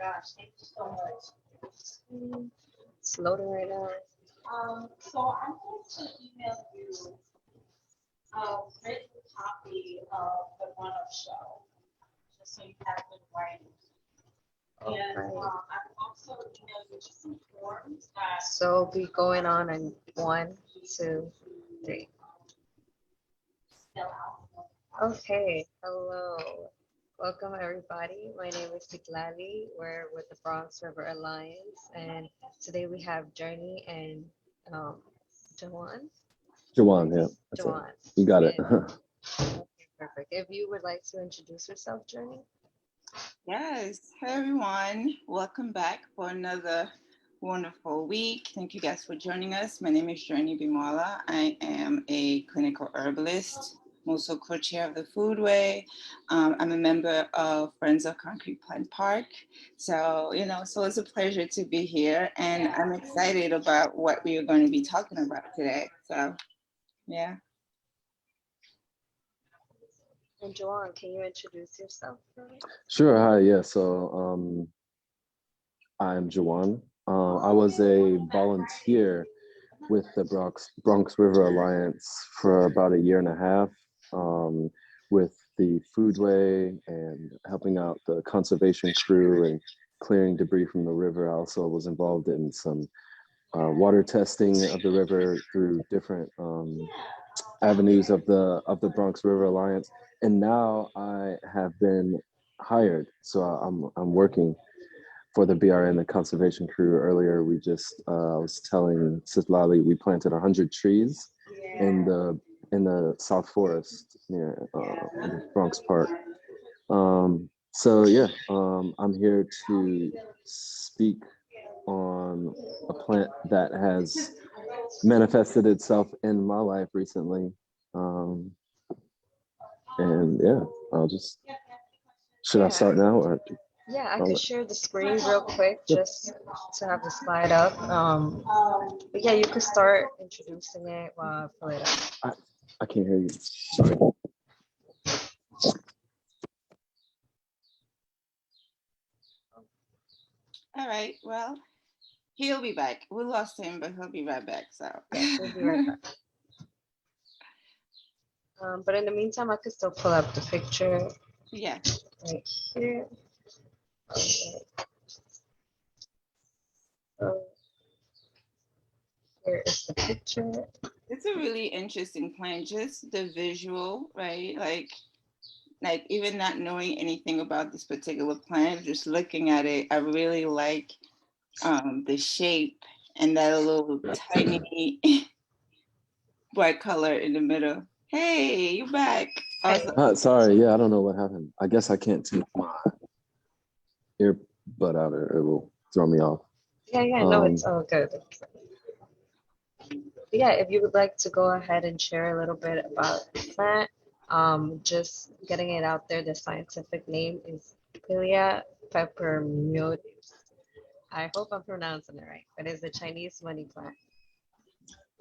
gosh, thank you so much. It's loading right now. So I'm going to email you a written copy of the run-up show, just so you have it in writing. And Okay. I've also emailed you just some forms that So be going on in one, two, three. fill out. Okay, hello. Welcome everybody. My name is Citlalli. We're with the Bronx River Alliance, and today we have Journey and um, Jawan. Jawan, yeah, that's it. Jawan. You got it. And, okay, perfect. If you would like to introduce yourself, Journey. Yes. Hey, everyone. Welcome back for another wonderful week. Thank you guys for joining us. My name is Journei Bimwala. I am a clinical herbalist. I'm also co-chair of the Foodway. I'm a member of Friends of Concrete Plant Park. So, so it's a pleasure to be here. And I'm excited about what we are going to be talking about today. So, yeah. And Jawan, can you introduce yourself for me? Sure. Hi. Yeah. So I'm Jawan. I was a volunteer with the Bronx River Alliance for about a year and a half, with the Foodway and helping out the conservation crew and clearing debris from the river. I also was involved in some water testing of the river through different avenues of the Bronx River Alliance, and now I have been hired. So I'm working for the BRN, the conservation crew. Earlier, we just I was telling Citlalli we planted 100 trees in the South Forest near in the Bronx Park. So yeah, I'm here to speak on a plant that has manifested itself in my life recently. And yeah, should I start now or? Yeah, I could share the screen real quick just to have the slide up. But yeah, you could start introducing it while I pull it up. I can't hear you. Sorry. All right. Well, he'll be back. We lost him, but he'll be right back. So. Yes, we'll be right back. But in the meantime, I could still pull up the picture Yeah. right here. Okay. So here is the picture. It's a really interesting plant, just the visual, right? Like even not knowing anything about this particular plant, just looking at it, I really like the shape and that little tiny bright color in the middle. Hey, you back. Awesome. Sorry, yeah, I don't know what happened. I guess I can't take my earbud out or it will throw me off. Yeah, no, it's all good. Yeah, if you would like to go ahead and share a little bit about the plant, just getting it out there, the scientific name is Pilea peppermioides. I hope I'm pronouncing it right, but it's a Chinese money plant.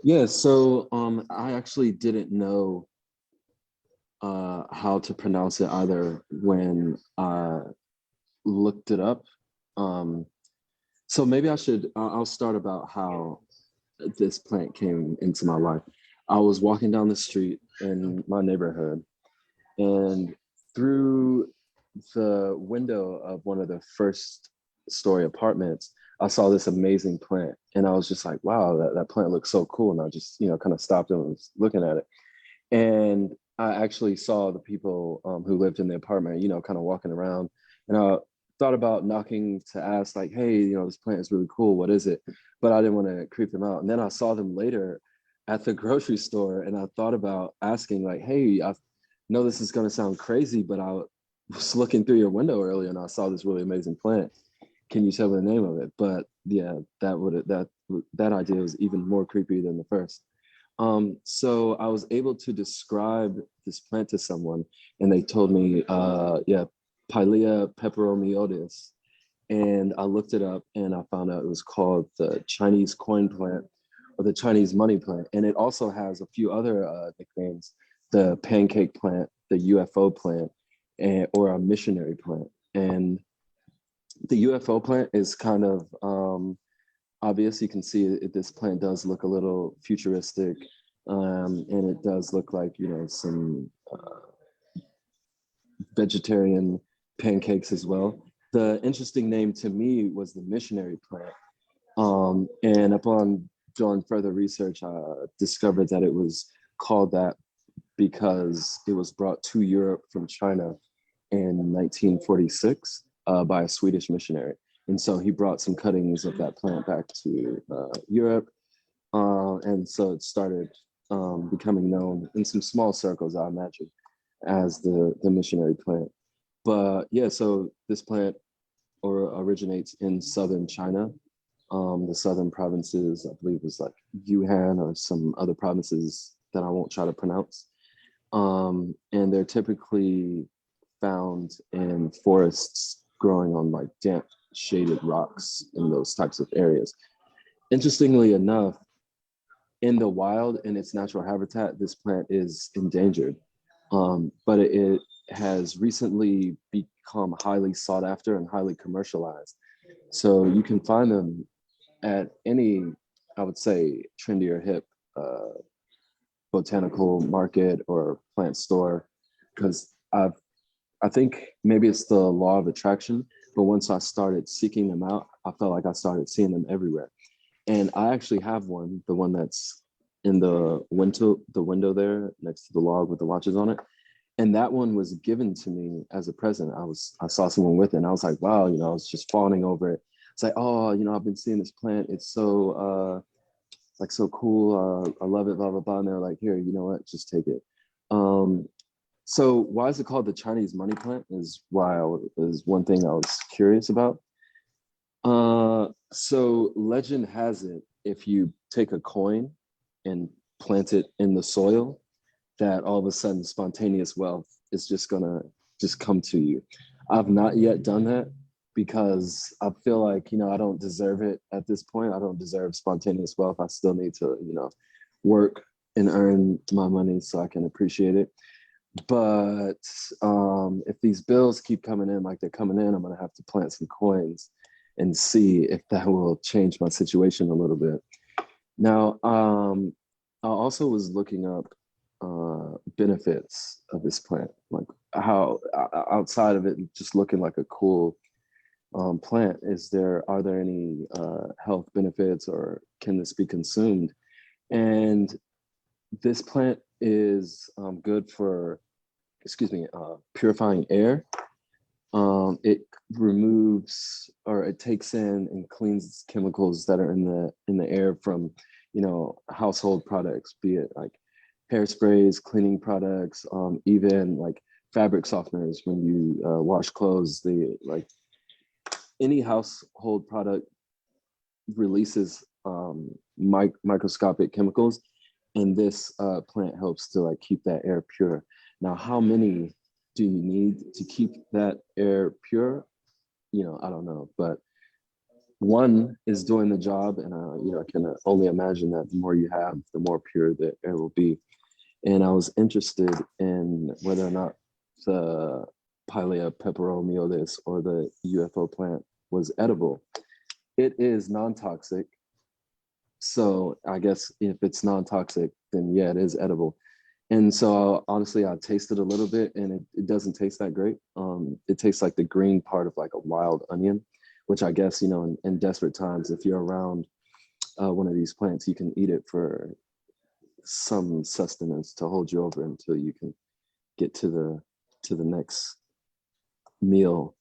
Yeah, so I actually didn't know how to pronounce it either when I looked it up. So maybe I'll start about how this plant came into my life. I was walking down the street in my neighborhood, and through the window of one of the first story apartments, I saw this amazing plant. And I was just like, wow, that plant looks so cool. And I just, kind of stopped and was looking at it. And I actually saw the people who lived in the apartment, kind of walking around. And I thought about knocking to ask, like, hey, this plant is really cool. What is it? But I didn't want to creep them out. And then I saw them later at the grocery store. And I thought about asking, like, hey, I know this is going to sound crazy, but I was looking through your window earlier and I saw this really amazing plant. Can you tell me the name of it? But yeah, that idea was even more creepy than the first. So I was able to describe this plant to someone, and they told me, Pilea pepperomioides. And I looked it up, and I found out it was called the Chinese coin plant or the Chinese money plant. And it also has a few other nicknames: the pancake plant, the UFO plant, or a missionary plant. And The UFO plant is kind of obvious. You can see this plant does look a little futuristic, and it does look like, you know, some vegetarian pancakes as well. The interesting name to me was the missionary plant. And upon doing further research, I discovered that it was called that because it was brought to Europe from China in 1946 by a Swedish missionary. And so he brought some cuttings of that plant back to Europe. And so it started becoming known in some small circles, I imagine, as the missionary plant. But yeah, so this plant originates in southern China. The southern provinces, I believe, was like Yuan or some other provinces that I won't try to pronounce. And they're typically found in forests growing on like damp, shaded rocks in those types of areas. Interestingly enough, in the wild, in its natural habitat, this plant is endangered, but it has recently become highly sought after and highly commercialized. So you can find them at any, I would say, trendy or hip botanical market or plant store, because I think maybe it's the law of attraction, but once I started seeking them out, I felt like I started seeing them everywhere. And I actually have one, the one that's in the window there next to the log with the watches on it. And that one was given to me as a present. I saw someone with it and I was like, wow, you know, I was just fawning over it. It's like, oh, you know, I've been seeing this plant. It's so like so cool. I love it, blah, blah, blah. And they're like, here, you know what, just take it. So why is it called the Chinese money plant is one thing I was curious about. So legend has it, if you take a coin and plant it in the soil, that all of a sudden spontaneous wealth is just gonna just come to you. I've not yet done that because I feel like, you know, I don't deserve it at this point. I don't deserve spontaneous wealth. I still need to, you know, work and earn my money so I can appreciate it. But if these bills keep coming in like they're coming in, I'm gonna have to plant some coins and see if that will change my situation a little bit. Now, I also was looking up benefits of this plant, like how outside of it just looking like a cool plant, are there any health benefits, or can this be consumed? And this plant is good for, purifying air. It removes, or it takes in and cleans chemicals that are in the air from, you know, household products, be it like hairsprays, cleaning products, even like fabric softeners when you wash clothes. Like any household product releases microscopic chemicals, and this plant helps to like keep that air pure. Now, how many do you need to keep that air pure? You know, I don't know, but one is doing the job, and you know, I can only imagine that the more you have, the more pure the air will be. And I was interested in whether or not the Pilea peperomioides, or the UFO plant, was edible. It is non-toxic. So I guess if it's non-toxic, then yeah, it is edible. And so honestly, I tasted a little bit, and it doesn't taste that great. It tastes like the green part of like a wild onion, which I guess, you know, in desperate times, if you're around one of these plants, you can eat it for some sustenance to hold you over until you can get to the next meal.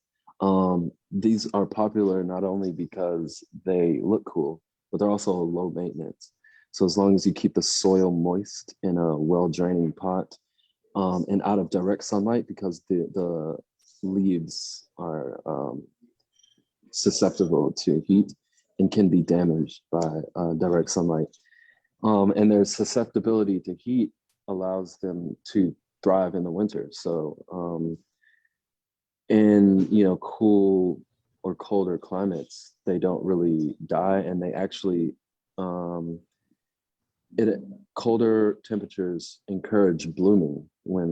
These are popular not only because they look cool, but they're also low maintenance. So as long as you keep the soil moist in a well-draining pot, and out of direct sunlight, because the leaves are susceptible to heat and can be damaged by direct sunlight. And their susceptibility to heat allows them to thrive in the winter. So in, you know, cool or colder climates, they don't really die, and they actually colder temperatures encourage blooming when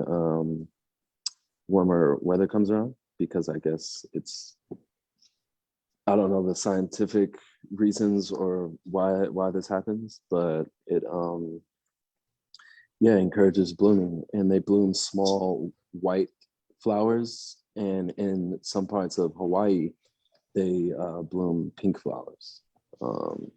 warmer weather comes around, because I guess it's I don't know the scientific reasons or why this happens, but it yeah, encourages blooming, and they bloom small white flowers, and in some parts of Hawaii they bloom pink flowers. um,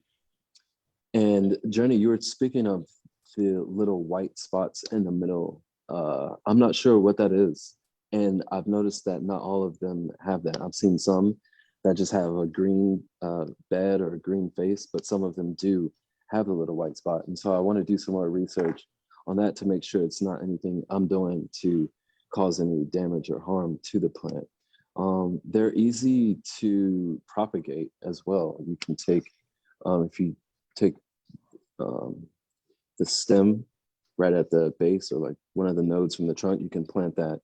and Journey, you were speaking of the little white spots in the middle. I'm not sure what that is, and I've noticed that not all of them have that. I've seen some that just have a green bed or a green face, but some of them do have a little white spot. And so I want to do some more research on that to make sure it's not anything I'm doing to cause any damage or harm to the plant. They're easy to propagate as well. You can take, if you take um, the stem right at the base or like one of the nodes from the trunk, you can plant that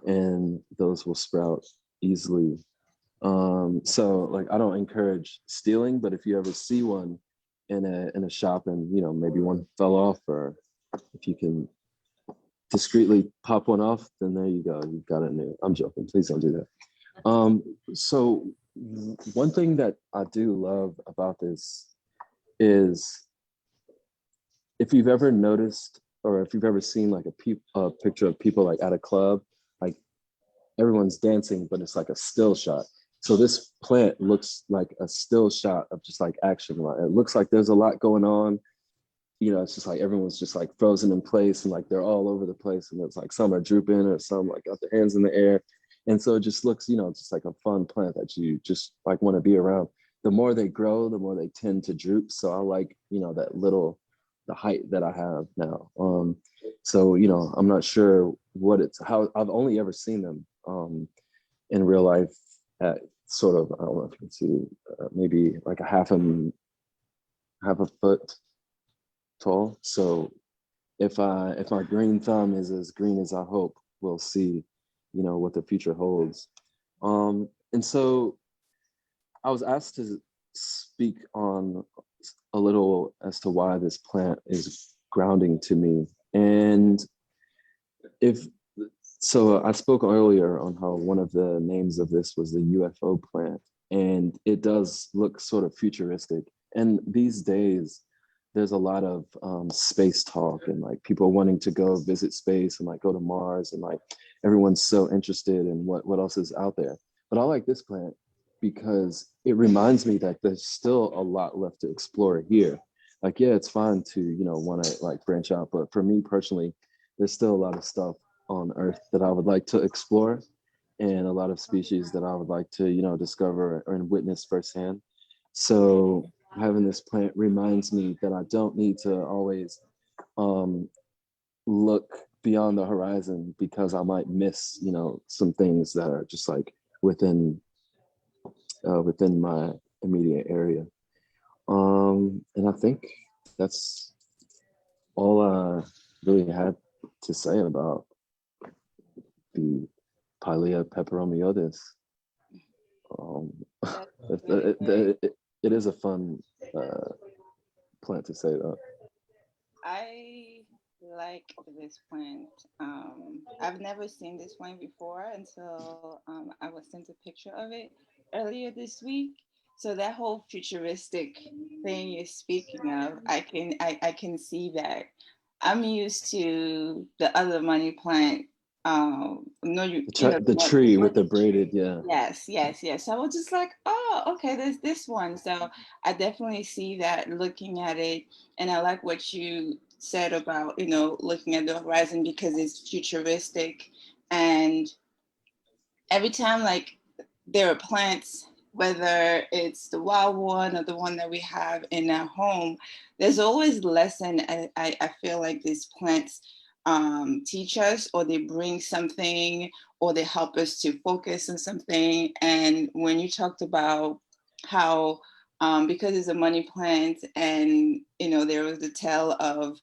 and those will sprout easily. So like I don't encourage stealing, but if you ever see one in a shop and you know maybe one fell off, or if you can discreetly pop one off, then there you go, you've got it new. I'm joking, please don't do that. So one thing that I do love about this is, if you've ever noticed or if you've ever seen like a picture of people like at a club, like everyone's dancing, but it's like a still shot. So this plant looks like a still shot of just like action. Right? It looks like there's a lot going on. You know, it's just like everyone's just like frozen in place and like they're all over the place. And it's like some are drooping or some like got their hands in the air. And so it just looks, you know, just like a fun plant that you just like want to be around. The more they grow, the more they tend to droop. So I like, you know, the height that I have now. So, you know, I'm not sure how I've only ever seen them in real life at sort of, I don't know if you can see, maybe like half a foot tall. So if my green thumb is as green as I hope, we'll see, you know, what the future holds. And so I was asked to speak on a little as to why this plant is grounding to me. And if so, I spoke earlier on how one of the names of this was the UFO plant, and it does look sort of futuristic. And these days, there's a lot of space talk and like people wanting to go visit space and like go to Mars, and like everyone's so interested in what else is out there. But I like this plant because it reminds me that there's still a lot left to explore here. Like, yeah, it's fine to, you know, want to like branch out, but for me personally, there's still a lot of stuff on Earth that I would like to explore, and a lot of species that I would like to, you know, discover and witness firsthand. So having this plant reminds me that I don't need to always um, look beyond the horizon, because I might miss, you know, some things that are just like within my immediate area. And I think that's all I really had to say about the Pilea peperomioides. It is a fun plant to say that. I like this plant. I've never seen this plant before until I was sent a picture of it earlier this week. So that whole futuristic thing you're speaking of, I can see that. I'm used to the other money plant. No, you know The tree with the braided, yeah. Yes, yes, yes. So I was just like, oh, okay, there's this one. So I definitely see that looking at it. And I like what you said about, you know, looking at the horizon because it's futuristic. And every time, like, there are plants, whether it's the wild one or the one that we have in our home, there's always lesson. I feel like these plants teach us, or they bring something, or they help us to focus on something. And when you talked about how because it's a money plant, and you know there was the tale of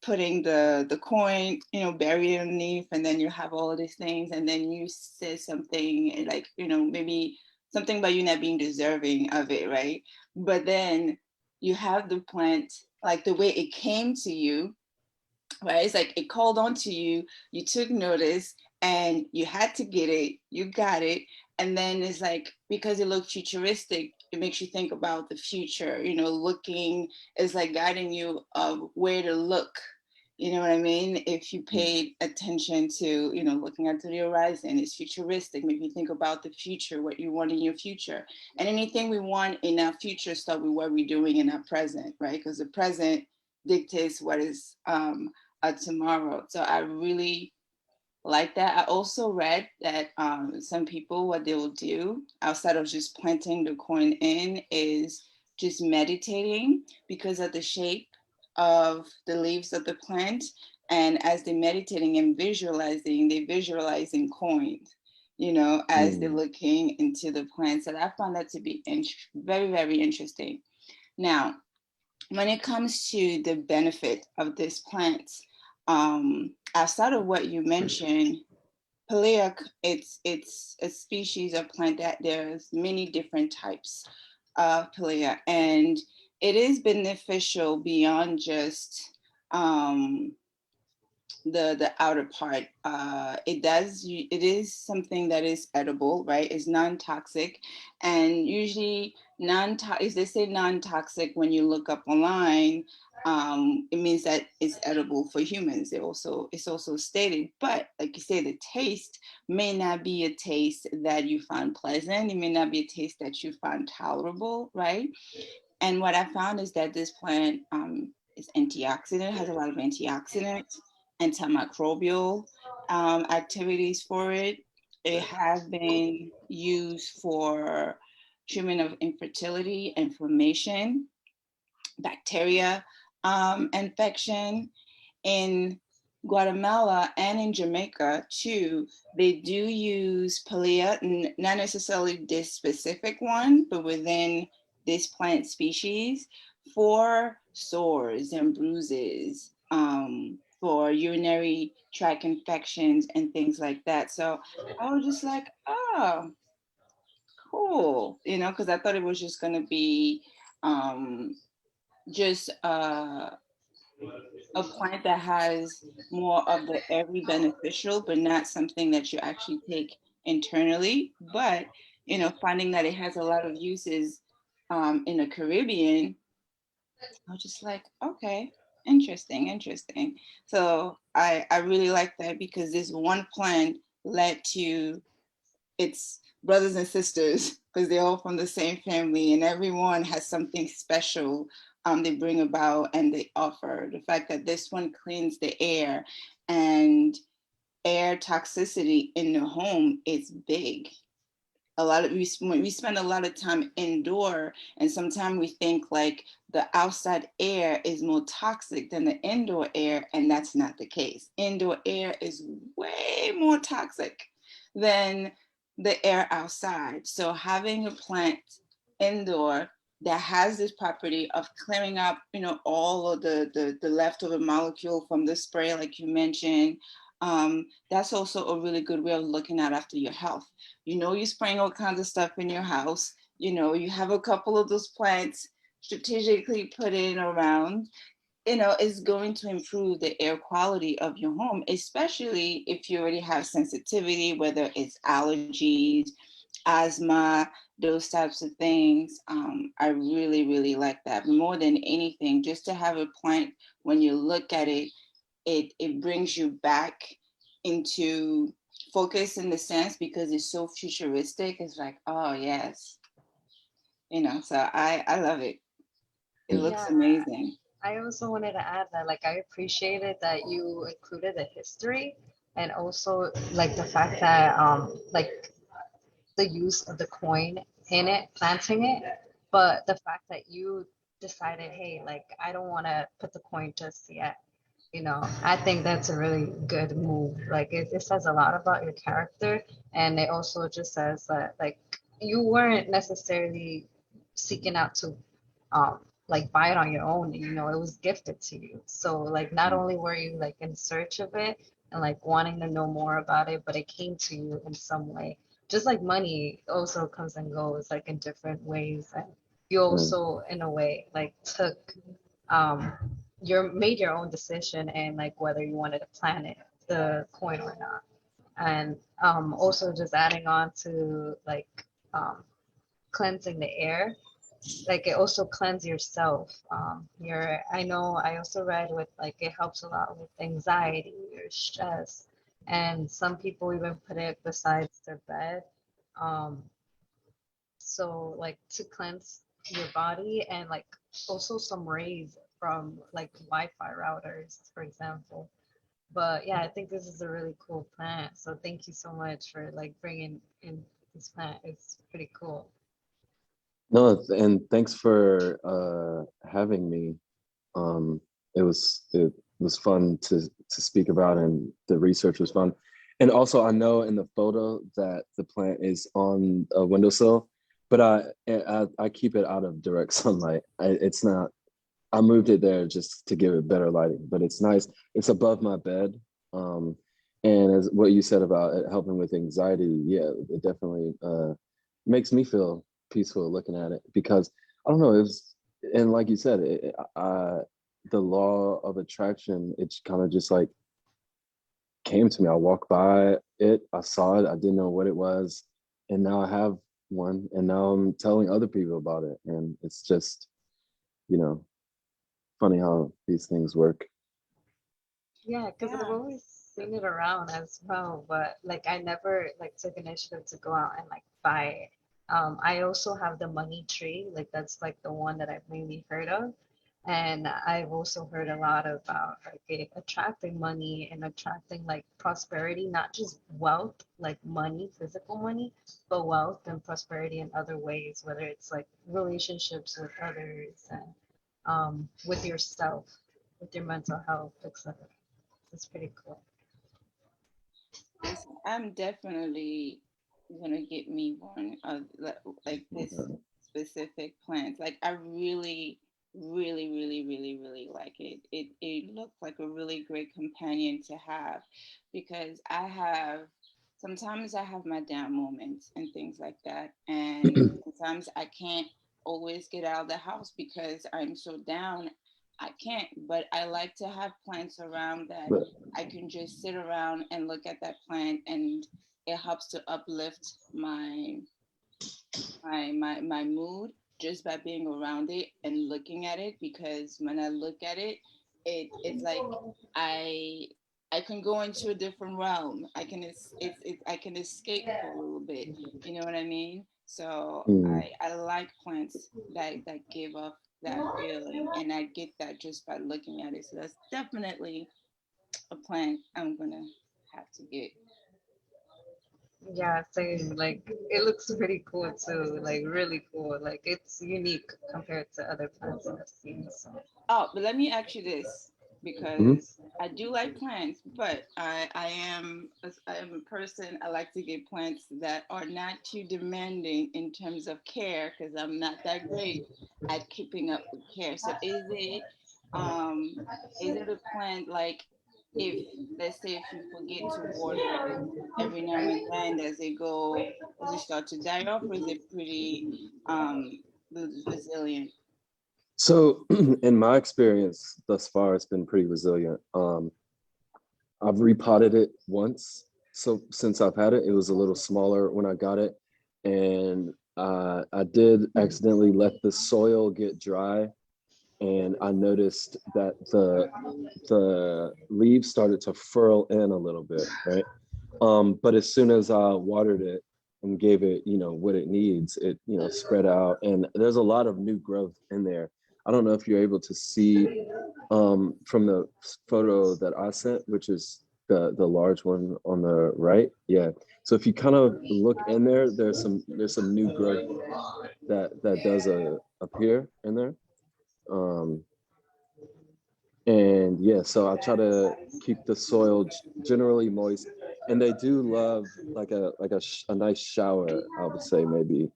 putting the coin, you know, buried underneath, and then you have all of these things, and then you say something like, you know, maybe something about you not being deserving of it, right? But then you have the plant, like the way it came to you, right? It's like it called on to you, you took notice, and you had to get it, you got it, And then it's like, because it looks futuristic, it makes you think about the future, you know, looking is like guiding you of where to look. You know what I mean? If you paid attention to, you know, looking out to the horizon, it's futuristic. Make you think about the future, what you want in your future. And anything we want in our future start with what we're doing in our present, right? Because the present dictates what is a tomorrow. So I really like that. I also read that some people, what they will do outside of just planting the coin in is just meditating because of the shape of the leaves of the plant. And as they're meditating and visualizing, they're visualizing coins, you know, as they're looking into the plant. So I found that to be very, very interesting. Now, when it comes to the benefit of this plant, outside of what you mentioned, Pilea, it's a species of plant that there's many different types of Pilea, and it is beneficial beyond just the outer part. It is something that is edible, right? It's non-toxic, and usually if they say non-toxic when you look up online, it means that it's edible for humans. It's also stated, but like you say, the taste may not be a taste that you find pleasant. It may not be a taste that you find tolerable, right? And what I found is that this plant is antioxidant, has a lot of antioxidants, antimicrobial activities for it. It has been used for treatment of infertility, inflammation, bacteria infection. In Guatemala and in Jamaica too, they do use Pilea, not necessarily this specific one, but within this plant species for sores and bruises, for urinary tract infections and things like that. So I was just like, oh, cool, you know, because I thought it was just going to be just a plant that has more of the every beneficial, but not something that you actually take internally. But you know, finding that it has a lot of uses in the Caribbean, I was just like, okay, interesting, interesting. So I really like that because this one plant led to its brothers and sisters because they're all from the same family and everyone has something special they bring about and they offer. The fact that this one cleans the air and air toxicity in the home is big. We spend a lot of time indoor and sometimes we think like the outside air is more toxic than the indoor air, and that's not the case. Indoor air is way more toxic than the air outside. So having a plant indoor that has this property of clearing up, you know, all of the leftover molecule from the spray, like you mentioned, that's also a really good way of looking at after your health. You know, you're spraying all kinds of stuff in your house. You know, you have a couple of those plants strategically put in around, you know, is going to improve the air quality of your home, especially if you already have sensitivity, whether it's allergies, asthma, those types of things. I really, really like that more than anything. Just to have a plant, when you look at it, it brings you back into focus in the sense because it's so futuristic. It's like, oh yes, you know. So I love it. It looks Yeah, amazing. I also wanted to add that like I appreciated that you included the history and also like the fact that like the use of the coin in it, planting it, but the fact that you decided, hey, like I don't want to put the coin just yet. You know, I think that's a really good move. Like it says a lot about your character, and it also just says that like you weren't necessarily seeking out to um like buy it on your own. You know, it was gifted to you. So like not only were you like in search of it and like wanting to know more about it, but it came to you in some way. Just like money also comes and goes like in different ways, and you Right. also in a way like took um you made your own decision and like whether you wanted to plan it the coin or not. And also just adding on to like cleansing the air, like it also cleanse yourself. I know I also read with like it helps a lot with anxiety or stress, and some people even put it besides their bed. Um, so like to cleanse your body, and like also some rays from like Wi-Fi routers, for example. But yeah, I think this is a really cool plant. So thank you so much for like bringing in this plant. It's pretty cool. No, and thanks for having me. Um, it was fun to speak about, and the research was fun. And also, I know in the photo that the plant is on a windowsill, but I keep it out of direct sunlight. It's not. I moved it there just to give it better lighting, but it's nice. It's above my bed. Um, and as what you said about it helping with anxiety, yeah, it definitely makes me feel peaceful looking at it because I don't know, and like you said, the law of attraction, it's kind of just like came to me. I walked by it, I saw it, I didn't know what it was, and now I have one, and now I'm telling other people about it, and it's just, you know, funny how these things work. Yeah, because I've Yeah. always seen it around as well, but like I never like took initiative to go out and like buy it. I also have the money tree, like that's like the one that I've mainly heard of. And I've also heard a lot about like it attracting money and attracting like prosperity, not just wealth, like money, physical money, but wealth and prosperity in other ways, whether it's like relationships with others and with yourself, with your mental health, etc. It's pretty cool. Listen, I'm definitely gonna get me one of like this specific plant. Like I really, really, really, really, really like it. It looks like a really great companion to have because sometimes I have my down moments and things like that, and sometimes I can't always get out of the house because I'm so down. I can't, but I like to have plants around that But I can just sit around and look at that plant, and it helps to uplift my mood just by being around it and looking at it, because when I look at it, it's like I I can go into a different realm. I can escape for a little bit. You know what I mean? So mm, I like plants that give off that feeling, and I get that just by looking at it. So that's definitely a plant I'm gonna have to get. Yeah, same. Like it looks pretty cool too. Like really cool. Like it's unique compared to other plants I've seen. So Oh, but let me ask you this, mhm. because I do like plants, but I am a person. I like to get plants that are not too demanding in terms of care, because I'm not that great at keeping up with care. So um is it a plant like, if let's say if you forget to water it every now and then, does it start to die off, or is it pretty resilient? So in my experience thus far, it's been pretty resilient. I've repotted it once. So since I've had it, it was a little smaller when I got it. And I did accidentally let the soil get dry. And I noticed that the leaves started to furl in a little bit, right? But as soon as I watered it and gave it, what it needs, it, spread out. And there's a lot of new growth in there. I don't know if you're able to see from the photo that I sent, which is the large one on the right. Yeah. So if you kind of look in there, there's some new growth that does appear in there. Um, and yeah, so I try to keep the soil generally moist, and they do love a nice shower. I would say maybe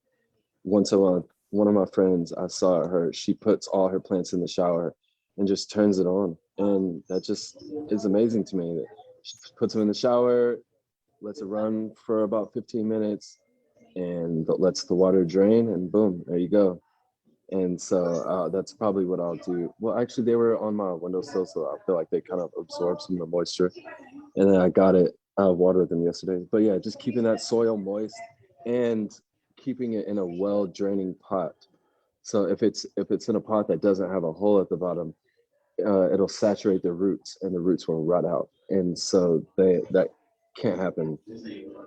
once a month. One of my friends, I saw her, she puts all her plants in the shower and just turns it on. And that just is amazing to me. She puts them in the shower, lets it run for about 15 minutes, and lets the water drain, and boom, there you go. And so that's probably what I'll do. Well, actually, they were on my windowsill, so I feel like they kind of absorb some of the moisture. And then I got it. I watered them yesterday. But yeah, just keeping that soil moist and keeping it in a well draining pot. So if it's in a pot that doesn't have a hole at the bottom, it'll saturate the roots and the roots will rot out. And so that can't happen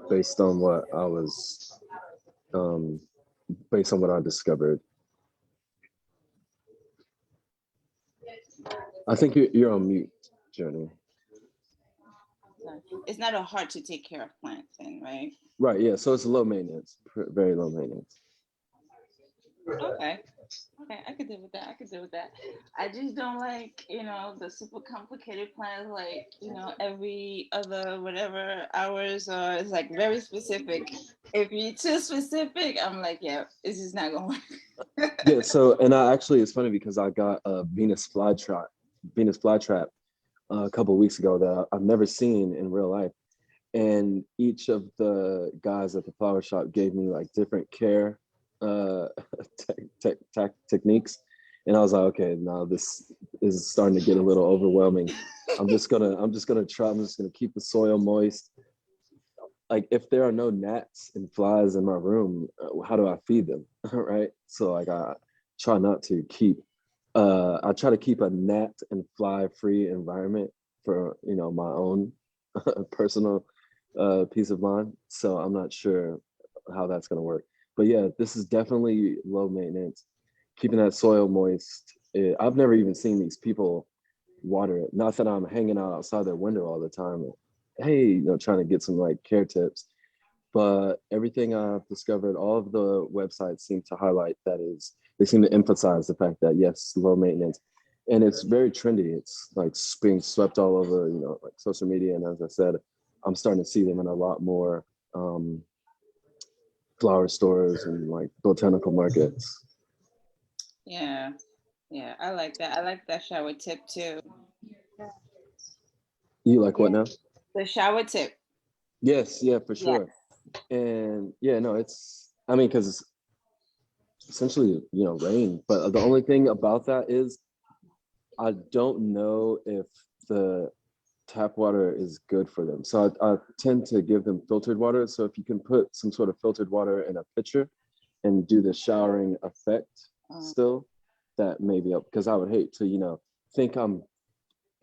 based on what I was um, based on what I discovered. I think you're on mute, Journey. It's not a hard to take care of plant thing, right? Right. Yeah. So it's low maintenance, very low maintenance. Okay. Okay, I could deal with that. I could deal with that. I just don't like, the super complicated plans, like, every other whatever hours, or it's like very specific. If you're too specific, I'm like, yeah, it's just not gonna work. Yeah. So, and I actually, it's funny because I got a Venus flytrap a couple of weeks ago that I've never seen in real life. And each of the guys at the flower shop gave me like different care techniques, and I was like, okay, now this is starting to get a little overwhelming. I'm just gonna keep the soil moist. Like if there are no gnats and flies in my room, how do I feed them? Right? So like I try to keep a gnat and fly free environment for my own personal peace of mind. So I'm not sure how that's going to work. But yeah, this is definitely low maintenance, keeping that soil moist. I've never even seen these people water it. Not that I'm hanging out outside their window all the time. Hey, trying to get some like care tips. But everything I've discovered, all of the websites seem to highlight they seem to emphasize the fact that yes, low maintenance. And it's very trendy. It's like being swept all over, like social media. And as I said, I'm starting to see them in a lot more flower stores and like botanical markets. Yeah, yeah, I like that. I like that shower tip too. You like what now? The shower tip. Yes, yeah, for Yeah. sure. And yeah, no, I mean, because it's essentially, rain. But the only thing about that is I don't know if the tap water is good for them. So I tend to give them filtered water. So if you can put some sort of filtered water in a pitcher and do the showering effect still, that may be up, because I would hate to, think I'm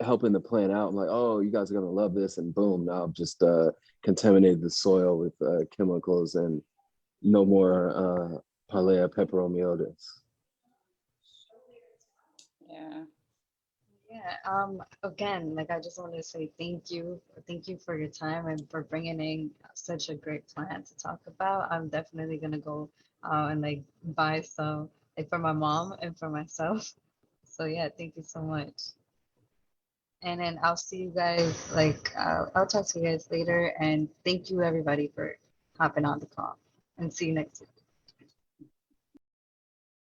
helping the plant out. I'm like, oh, you guys are gonna love this, and boom, now I've just contaminated the soil with chemicals and no more Pilea peperomioides. Yeah. Yeah. Again, like I just want to say thank you. Thank you for your time and for bringing in such a great plan to talk about. I'm definitely gonna go and like buy some like for my mom and for myself. So yeah, thank you so much. And then I'll see you guys like I'll talk to you guys later. And thank you everybody for hopping on the call. And see you next week.